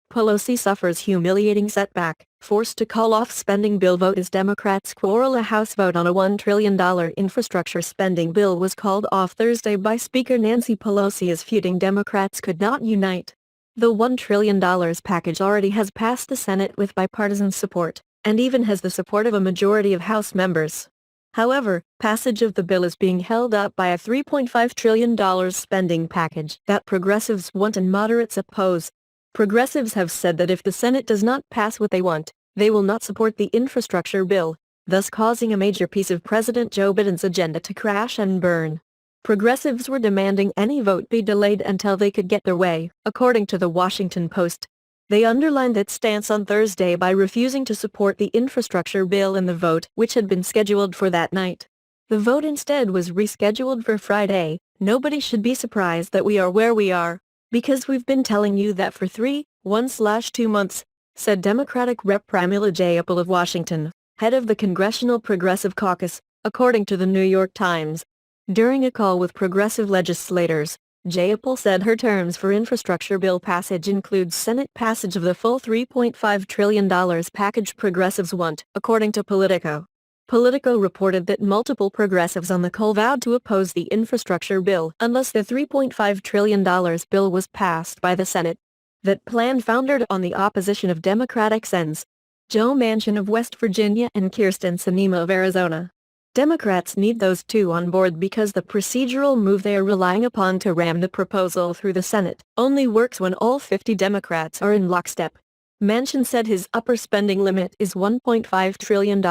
Pelosi suffers humiliating setback, forced to call off spending bill vote as Democrats quarrel. A House vote on a $1 trillion infrastructure spending bill was called off Thursday by Speaker Nancy Pelosi as feuding Democrats could not unite. The $1 trillion package already has passed the Senate with bipartisan support, and even has the support of a majority of House members. However, passage of the bill is being held up by a $3.5 trillion spending package that progressives want and moderates oppose. Progressives have said that if the Senate does not pass what they want, they will not support the infrastructure bill, thus causing a major piece of President Joe Biden's agenda to crash and burn. Progressives were demanding any vote be delayed until they could get their way, according to the Washington Post. They underlined that stance on Thursday by refusing to support the infrastructure bill in the vote, which had been scheduled for that night. The vote instead was rescheduled for Friday. Nobody should be surprised that we are where we are, because we've been telling you that for 1/2 months, said Democratic Rep. Pramila Jayapal of Washington, head of the Congressional Progressive Caucus, according to the New York Times. During a call with progressive legislators, Jayapal said her terms for infrastructure bill passage includes Senate passage of the full $3.5 trillion package progressives want, according to Politico. Politico reported that multiple progressives on the call vowed to oppose the infrastructure bill unless the $3.5 trillion bill was passed by the Senate. That plan foundered on the opposition of Democratic Sens. Joe Manchin of West Virginia and Kyrsten Sinema of Arizona. Democrats need those two on board because the procedural move they are relying upon to ram the proposal through the Senate only works when all 50 Democrats are in lockstep. Manchin said his upper spending limit is $1.5 trillion.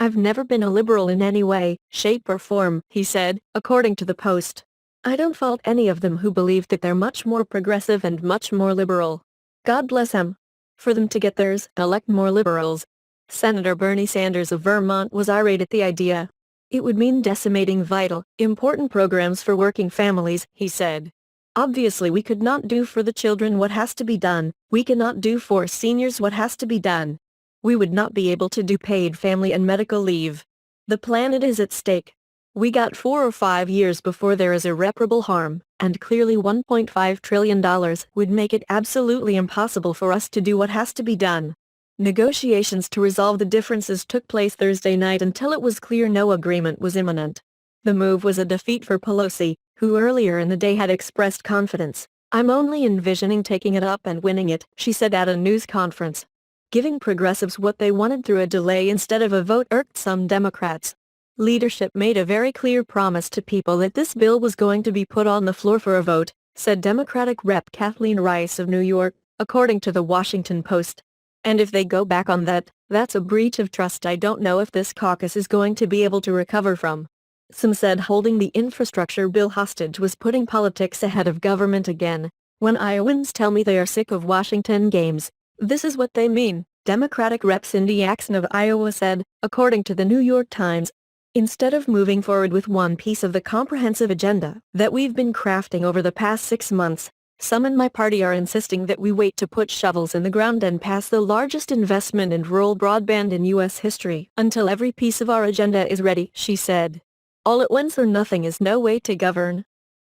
I've never been a liberal in any way, shape or form, he said, according to the Post. I don't fault any of them who believe that they're much more progressive and much more liberal. God bless them. For them to get theirs, elect more liberals. Senator Bernie Sanders of Vermont was irate at the idea. It would mean decimating vital, important programs for working families, he said. Obviously we could not do for the children what has to be done, we cannot do for seniors what has to be done. We would not be able to do paid family and medical leave. The planet is at stake. We got 4 or 5 years before there is irreparable harm, and clearly $1.5 trillion would make it absolutely impossible for us to do what has to be done. Negotiations to resolve the differences took place Thursday night until it was clear no agreement was imminent. The move was a defeat for Pelosi, who earlier in the day had expressed confidence. I'm only envisioning taking it up and winning it, she said at a news conference. Giving progressives what they wanted through a delay instead of a vote irked some Democrats. Leadership made a very clear promise to people that this bill was going to be put on the floor for a vote, said Democratic Rep. Kathleen Rice of New York, according to the Washington Post. And if they go back on that, that's a breach of trust I don't know if this caucus is going to be able to recover from. Some said holding the infrastructure bill hostage was putting politics ahead of government again. When Iowans tell me they are sick of Washington games, this is what they mean, Democratic Rep. Cindy Yaxon of Iowa said, according to the New York Times. Instead of moving forward with one piece of the comprehensive agenda that we've been crafting over the past 6 months, some in my party are insisting that we wait to put shovels in the ground and pass the largest investment in rural broadband in U.S. history until every piece of our agenda is ready, she said. All at once or nothing is no way to govern.